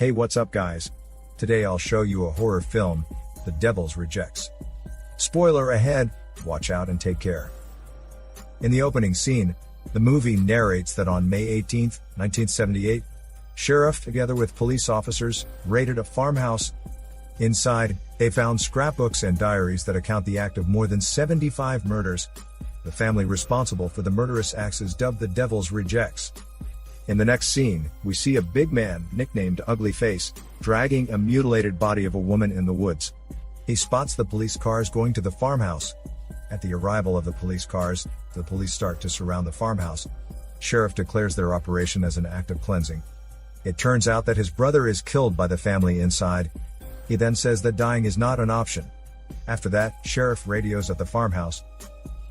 Hey, what's up guys? Today I'll show you a horror film, The Devil's Rejects. Spoiler ahead, watch out and take care. In the opening scene, the movie narrates that on May 18, 1978, sheriff together with police officers raided a farmhouse. Inside, they found scrapbooks and diaries that account the act of more than 75 murders. The family responsible for the murderous acts is dubbed the Devil's Rejects. In the next scene, we see a big man, nicknamed Ugly Face, dragging a mutilated body of a woman in the woods. He spots the police cars going to the farmhouse. At the arrival of the police cars, the police start to surround the farmhouse. Sheriff declares their operation as an act of cleansing. It turns out that his brother is killed by the family inside. He then says that dying is not an option. After that, Sheriff radios at the farmhouse.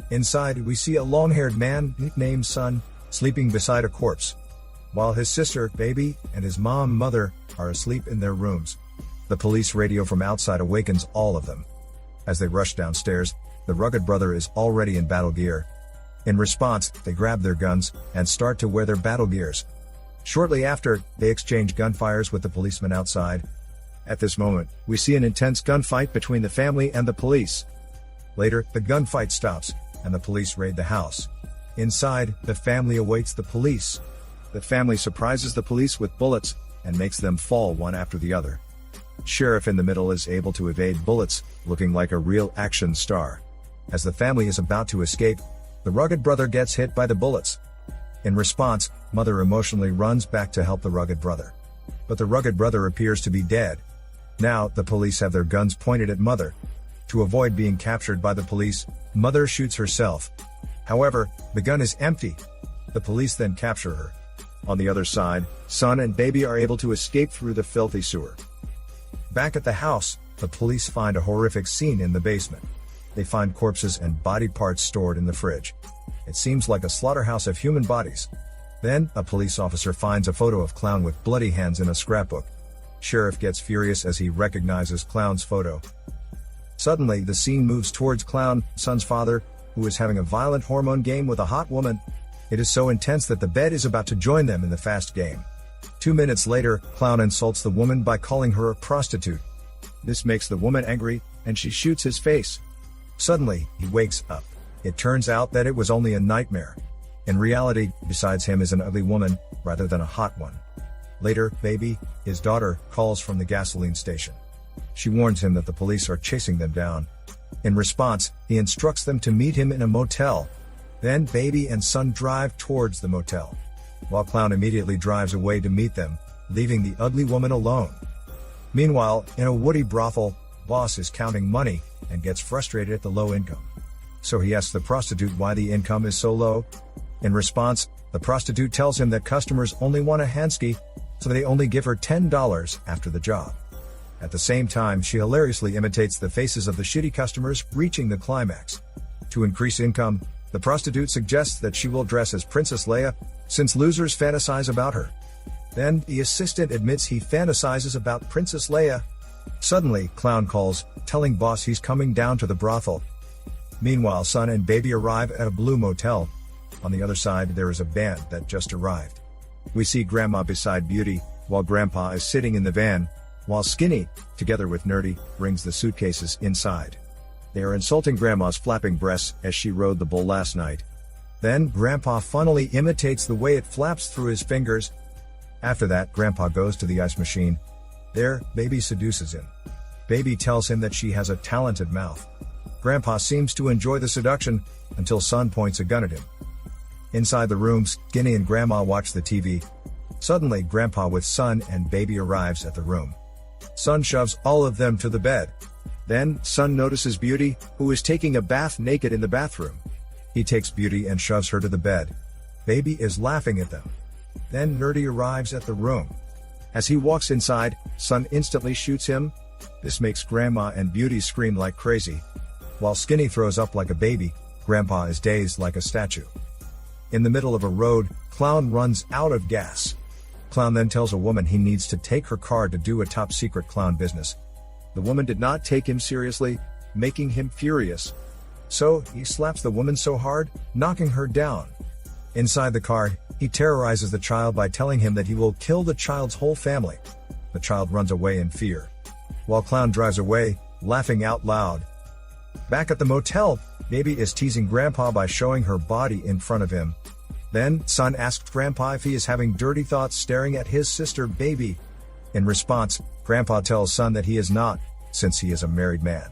Inside, we see a long-haired man, nicknamed Son, sleeping beside a corpse, while his sister, Baby, and his mother, are asleep in their rooms. The police radio from outside awakens all of them. As they rush downstairs, the rugged brother is already in battle gear. In response, they grab their guns and start to wear their battle gears. Shortly after, they exchange gunfires with the policemen outside. At this moment, we see an intense gunfight between the family and the police. Later, the gunfight stops, and the police raid the house. Inside, the family awaits the police. The family surprises the police with bullets, and makes them fall one after the other. Sheriff in the middle is able to evade bullets, looking like a real action star. As the family is about to escape, the rugged brother gets hit by the bullets. In response, mother emotionally runs back to help the rugged brother. But the rugged brother appears to be dead. Now, the police have their guns pointed at mother. To avoid being captured by the police, mother shoots herself. However, the gun is empty. The police then capture her. On the other side, Son and Baby are able to escape through the filthy sewer. Back at the house, the police find a horrific scene in the basement. They find corpses and body parts stored in the fridge. It seems like a slaughterhouse of human bodies. Then, a police officer finds a photo of Clown with bloody hands in a scrapbook. Sheriff gets furious as he recognizes Clown's photo. Suddenly, the scene moves towards Clown, Son's father, who is having a violent hormone game with a hot woman. It is so intense that the bed is about to join them in the fast game. 2 minutes later, Clown insults the woman by calling her a prostitute. This makes the woman angry, and she shoots his face. Suddenly, he wakes up. It turns out that it was only a nightmare. In reality, besides him is an ugly woman, rather than a hot one. Later, Baby, his daughter, calls from the gasoline station. She warns him that the police are chasing them down. In response, he instructs them to meet him in a motel. Then Baby and Son drive towards the motel, while Clown immediately drives away to meet them, leaving the ugly woman alone. Meanwhile, in a woody brothel, Boss is counting money and gets frustrated at the low income. So he asks the prostitute why the income is so low. In response, the prostitute tells him that customers only want a handski, so they only give her $10 after the job. At the same time, she hilariously imitates the faces of the shitty customers, reaching the climax. To increase income, the prostitute suggests that she will dress as Princess Leia, since losers fantasize about her. Then, the assistant admits he fantasizes about Princess Leia. Suddenly, Clown calls, telling Boss he's coming down to the brothel. Meanwhile, Son and Baby arrive at a blue motel. On the other side, there is a band that just arrived. We see Grandma beside Beauty, while Grandpa is sitting in the van, while Skinny, together with Nerdy, brings the suitcases inside. They are insulting Grandma's flapping breasts as she rode the bull last night. Then, Grandpa funnily imitates the way it flaps through his fingers. After that, Grandpa goes to the ice machine. There, Baby seduces him. Baby tells him that she has a talented mouth. Grandpa seems to enjoy the seduction, until Son points a gun at him. Inside the room, Skinny and Grandma watch the TV. Suddenly, Grandpa with Son and Baby arrives at the room. Son shoves all of them to the bed. Then, Son notices Beauty, who is taking a bath naked in the bathroom. He takes Beauty and shoves her to the bed. Baby is laughing at them. Then Nerdy arrives at the room. As he walks inside, Son instantly shoots him. This makes Grandma and Beauty scream like crazy. While Skinny throws up like a baby, Grandpa is dazed like a statue. In the middle of a road, Clown runs out of gas. Clown then tells a woman he needs to take her car to do a top-secret clown business. The woman did not take him seriously, making him furious. So, he slaps the woman so hard, knocking her down. Inside the car, he terrorizes the child by telling him that he will kill the child's whole family. the child runs away in fear, while Clown drives away, laughing out loud. Back at the motel, Baby is teasing Grandpa by showing her body in front of him. Then, Son asks Grandpa if he is having dirty thoughts staring at his sister Baby. In response, Grandpa tells Son that he is not, since he is a married man.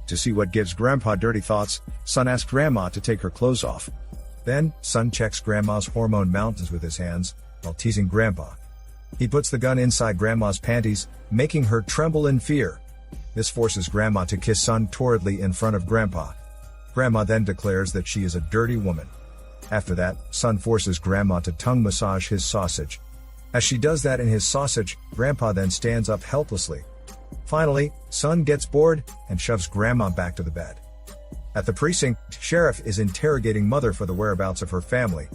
To see what gives Grandpa dirty thoughts, Son asks Grandma to take her clothes off. Then, Son checks Grandma's hormone mountains with his hands, while teasing Grandpa. He puts the gun inside Grandma's panties, making her tremble in fear. This forces Grandma to kiss Son torridly in front of Grandpa. Grandma then declares that she is a dirty woman. After that, Son forces Grandma to tongue massage his sausage. As she does that in his sausage, Grandpa then stands up helplessly. Finally, Son gets bored and shoves Grandma back to the bed. At the precinct, Sheriff is interrogating Mother for the whereabouts of her family.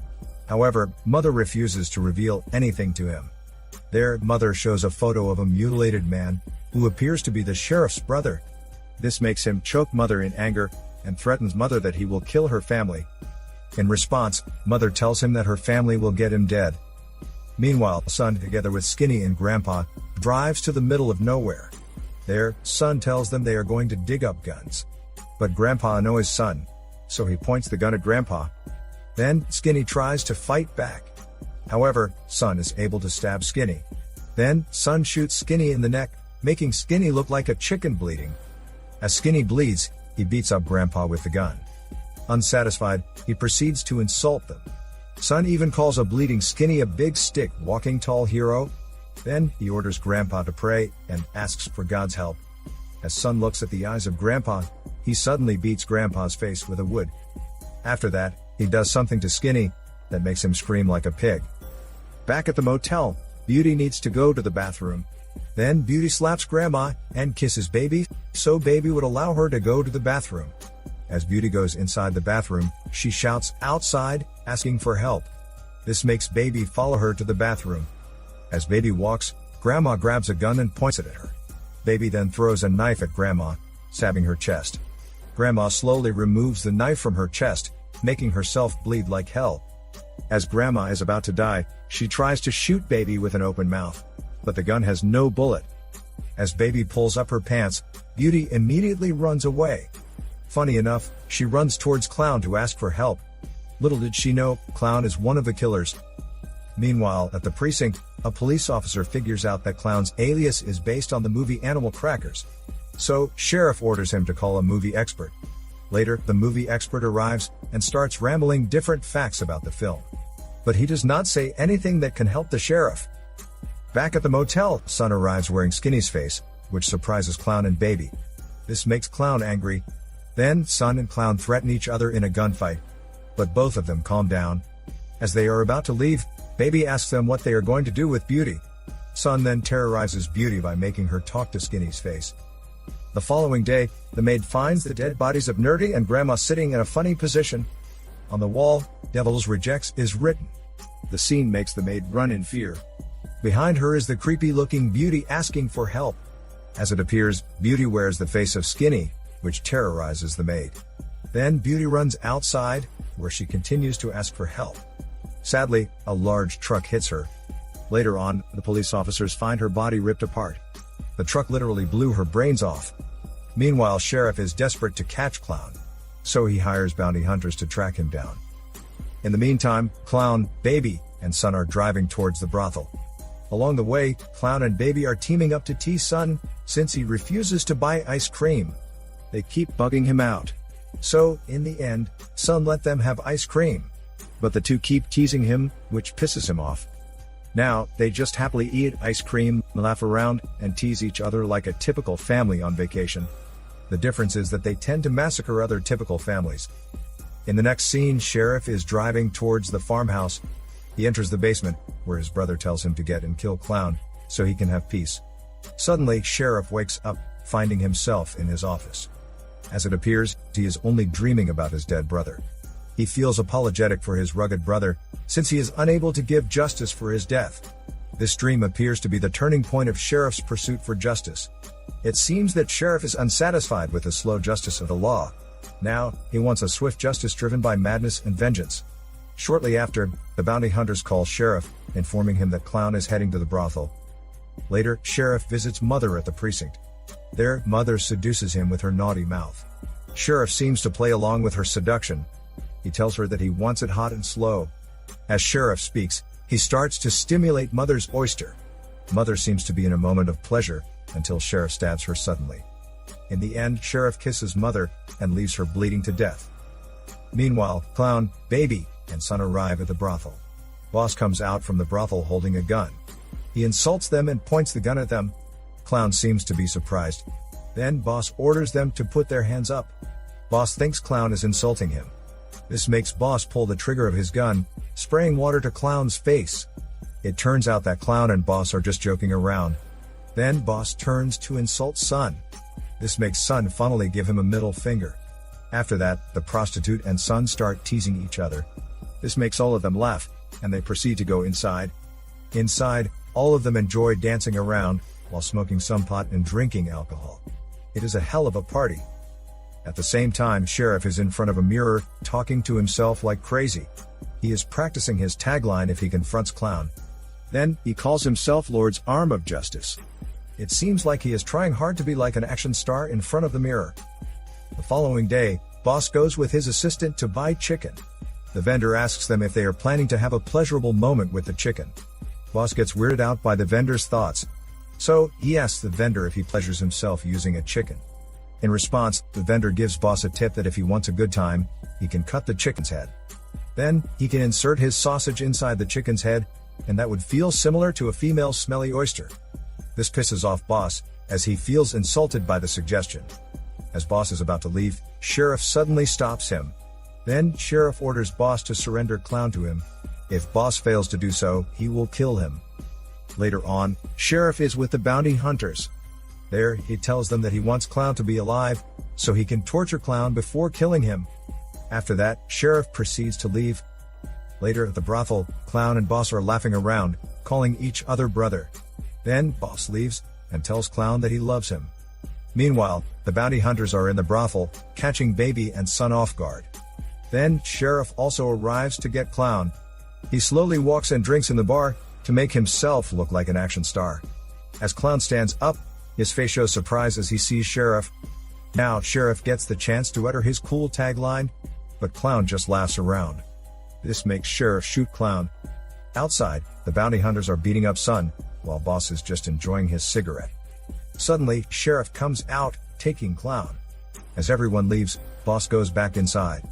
However, Mother refuses to reveal anything to him. There, Mother shows a photo of a mutilated man, who appears to be the sheriff's brother. This makes him choke Mother in anger, and threatens Mother that he will kill her family. In response, Mother tells him that her family will get him dead. Meanwhile, Son, together with Skinny and Grandpa, drives to the middle of nowhere. There, Son tells them they are going to dig up guns. But Grandpa annoys Son, so he points the gun at Grandpa. Then, Skinny tries to fight back. However, Son is able to stab Skinny. Then, Son shoots Skinny in the neck, making Skinny look like a chicken bleeding. As Skinny bleeds, he beats up Grandpa with the gun. Unsatisfied, he proceeds to insult them. Son even calls a bleeding Skinny a big stick walking tall hero. Then, he orders Grandpa to pray and asks for God's help. As Son looks at the eyes of Grandpa, he suddenly beats Grandpa's face with a wood. After that, he does something to Skinny that makes him scream like a pig. Back at the motel, Beauty needs to go to the bathroom. Then Beauty slaps Grandma and kisses Baby, so Baby would allow her to go to the bathroom. As Beauty goes inside the bathroom, she shouts outside, asking for help. This makes Baby follow her to the bathroom. As Baby walks, Grandma grabs a gun and points it at her. Baby then throws a knife at Grandma, stabbing her chest. Grandma slowly removes the knife from her chest, making herself bleed like hell. As Grandma is about to die, she tries to shoot Baby with an open mouth, but the gun has no bullet. As Baby pulls up her pants, Beauty immediately runs away. Funny enough, she runs towards Clown to ask for help. Little did she know, Clown is one of the killers. Meanwhile, at the precinct, a police officer figures out that Clown's alias is based on the movie Animal Crackers. So, Sheriff orders him to call a movie expert. Later, the movie expert arrives and starts rambling different facts about the film. But he does not say anything that can help the sheriff. Back at the motel, Son arrives wearing Skinny's face, which surprises Clown and Baby. This makes Clown angry. Then, Son and Clown threaten each other in a gunfight. But both of them calm down. As they are about to leave, Baby asks them what they are going to do with Beauty. Son then terrorizes Beauty by making her talk to Skinny's face. The following day, the maid finds the dead bodies of Nerdy and Grandma sitting in a funny position. On the wall, Devil's Rejects is written. The scene makes the maid run in fear. Behind her is the creepy-looking Beauty asking for help. As it appears, Beauty wears the face of Skinny, which terrorizes the maid. Then Beauty runs outside, where she continues to ask for help. Sadly, a large truck hits her. Later on, the police officers find her body ripped apart. The truck literally blew her brains off. Meanwhile, Sheriff is desperate to catch Clown, so he hires bounty hunters to track him down. In the meantime, Clown, Baby, and Son are driving towards the brothel. Along the way, Clown and Baby are teaming up to tease Son, since he refuses to buy ice cream. They keep bugging him out. So, in the end, Son let them have ice cream. But the two keep teasing him, which pisses him off. Now, they just happily eat ice cream, laugh around, and tease each other like a typical family on vacation. The difference is that they tend to massacre other typical families. In the next scene, Sheriff is driving towards the farmhouse. He enters the basement, where his brother tells him to get and kill Clown, so he can have peace. Suddenly, Sheriff wakes up, finding himself in his office. As it appears, he is only dreaming about his dead brother. He feels apologetic for his rugged brother, since he is unable to give justice for his death. This dream appears to be the turning point of Sheriff's pursuit for justice. It seems that Sheriff is unsatisfied with the slow justice of the law. Now, he wants a swift justice driven by madness and vengeance. Shortly after, the bounty hunters call Sheriff, informing him that Clown is heading to the brothel. Later, Sheriff visits Mother at the precinct. There, Mother seduces him with her naughty mouth. Sheriff seems to play along with her seduction. He tells her that he wants it hot and slow. As Sheriff speaks, he starts to stimulate Mother's oyster. Mother seems to be in a moment of pleasure, until Sheriff stabs her suddenly. In the end, Sheriff kisses Mother, and leaves her bleeding to death. Meanwhile, Clown, Baby, and Son arrive at the brothel. Boss comes out from the brothel holding a gun. He insults them and points the gun at them. Clown seems to be surprised. Then Boss orders them to put their hands up. Boss thinks Clown is insulting him. This makes Boss pull the trigger of his gun, spraying water to Clown's face. It turns out that Clown and Boss are just joking around. Then Boss turns to insult Son. This makes Son funnily give him a middle finger. After that, the prostitute and Son start teasing each other. This makes all of them laugh, and they proceed to go inside. Inside, all of them enjoy dancing around, while smoking some pot and drinking alcohol. It is a hell of a party. At the same time, Sheriff is in front of a mirror, talking to himself like crazy. He is practicing his tagline if he confronts Clown. Then, he calls himself Lord's Arm of Justice. It seems like he is trying hard to be like an action star in front of the mirror. The following day, Boss goes with his assistant to buy chicken. The vendor asks them if they are planning to have a pleasurable moment with the chicken. Boss gets weirded out by the vendor's thoughts. So, he asks the vendor if he pleasures himself using a chicken. In response, the vendor gives Boss a tip that if he wants a good time, he can cut the chicken's head. Then, he can insert his sausage inside the chicken's head, and that would feel similar to a female smelly oyster. This pisses off Boss, as he feels insulted by the suggestion. As Boss is about to leave, Sheriff suddenly stops him. Then, Sheriff orders Boss to surrender Clown to him. If Boss fails to do so, he will kill him. Later on, Sheriff is with the bounty hunters. There, he tells them that he wants Clown to be alive, so he can torture Clown before killing him. After that, Sheriff proceeds to leave. Later at the brothel, Clown and Boss are laughing around, calling each other brother. Then, Boss leaves, and tells Clown that he loves him. Meanwhile, the bounty hunters are in the brothel, catching Baby and Son off guard. Then, Sheriff also arrives to get Clown. He slowly walks and drinks in the bar, to make himself look like an action star. As Clown stands up, his face shows surprise as he sees Sheriff. Now, Sheriff gets the chance to utter his cool tagline, but Clown just laughs around. This makes Sheriff shoot Clown. Outside, the bounty hunters are beating up Son, while Boss is just enjoying his cigarette. Suddenly, Sheriff comes out, taking Clown. As everyone leaves, Boss goes back inside.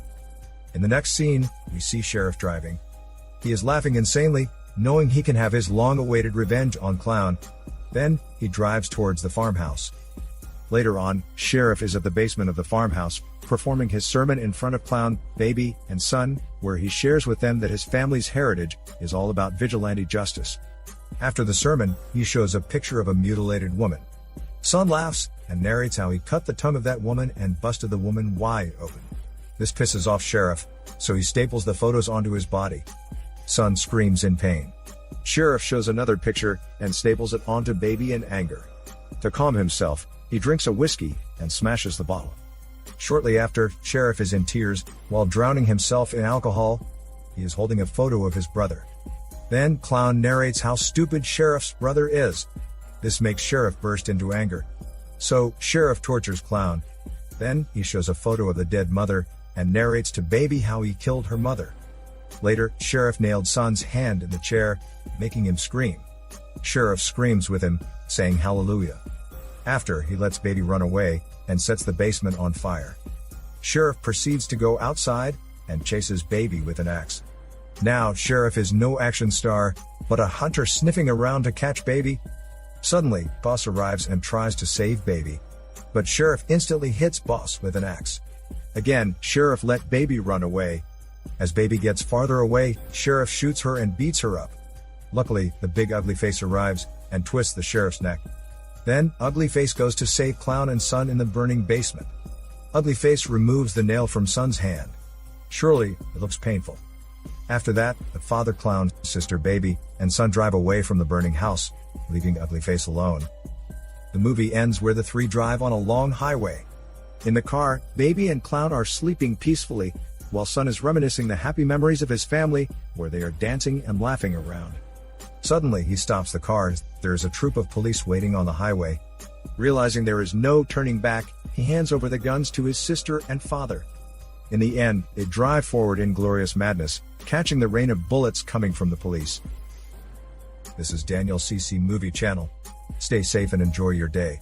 In the next scene, we see Sheriff driving. He is laughing insanely, knowing he can have his long-awaited revenge on Clown. Then, he drives towards the farmhouse. Later on, Sheriff is at the basement of the farmhouse, performing his sermon in front of Clown, Baby, and Son, where he shares with them that his family's heritage is all about vigilante justice. After the sermon, he shows a picture of a mutilated woman. Son laughs, and narrates how he cut the tongue of that woman and busted the woman wide open. This pisses off Sheriff, so he staples the photos onto his body. Son screams in pain. Sheriff shows another picture, and staples it onto Baby in anger. To calm himself, he drinks a whiskey, and smashes the bottle. Shortly after, Sheriff is in tears, while drowning himself in alcohol. He is holding a photo of his brother. Then, Clown narrates how stupid Sheriff's brother is. This makes Sheriff burst into anger. So, Sheriff tortures Clown. Then, he shows a photo of the dead mother, and narrates to Baby how he killed her mother. Later, Sheriff nailed Son's hand in the chair, making him scream. Sheriff screams with him, saying hallelujah. After, he lets Baby run away, and sets the basement on fire. Sheriff proceeds to go outside, and chases Baby with an axe. Now, Sheriff is no action star, but a hunter sniffing around to catch Baby. Suddenly, Boss arrives and tries to save Baby. But Sheriff instantly hits Boss with an axe. Again, Sheriff let Baby run away. As Baby gets farther away, Sheriff shoots her and beats her up. Luckily, the big ugly face arrives, and twists the Sheriff's neck. Then, Ugly Face goes to save Clown and Son in the burning basement. Ugly Face removes the nail from Son's hand. Surely, it looks painful. After that, the father Clown, sister Baby, and Son drive away from the burning house, leaving Ugly Face alone. The movie ends where the three drive on a long highway. In the car, Baby and Clown are sleeping peacefully, while Son is reminiscing the happy memories of his family, where they are dancing and laughing around. Suddenly he stops the car as there is a troop of police waiting on the highway. Realizing there is no turning back, he hands over the guns to his sister and father. In the end, they drive forward in glorious madness, catching the rain of bullets coming from the police. This is Daniel CC Movie Channel. Stay safe and enjoy your day.